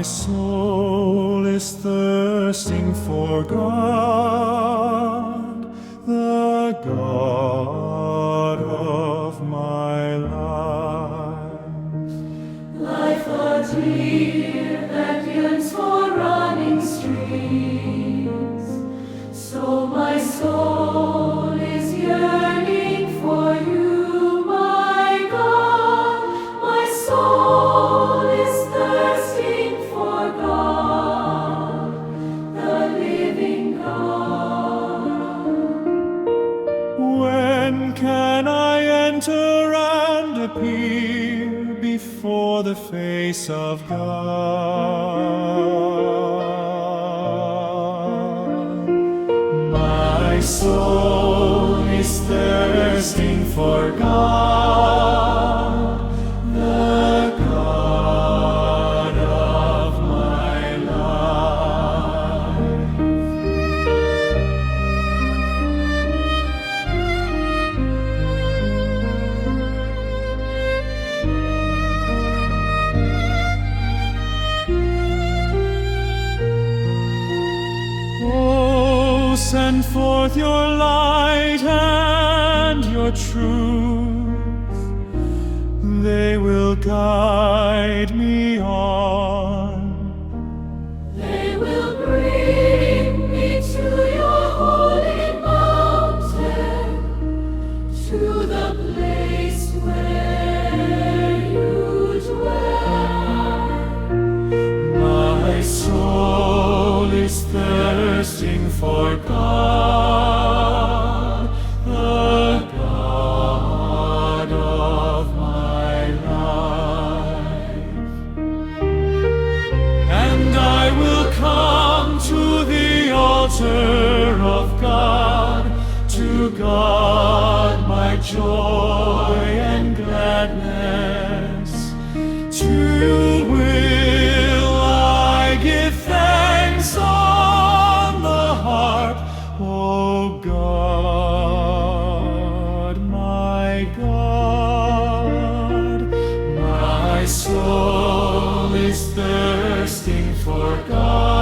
My soul is thirsting for God, the God of my life. Life a deer that yearns for running streams, so my soul is yearning for you, my God. My soul is thirsting for God, the living God. When can I enter and appear before the face of God? My soul is thirsting for God, the God of my life. Oh, send forth your light and your truth. They will guide me on. They will bring me to your holy mountain, to the place where you dwell. My soul is thirsting for God, the God of my life. And I will come to the altar of God, to God my joy and gladness. To you will I give thanks on the harp, O God, my God. My soul is thirsting for God.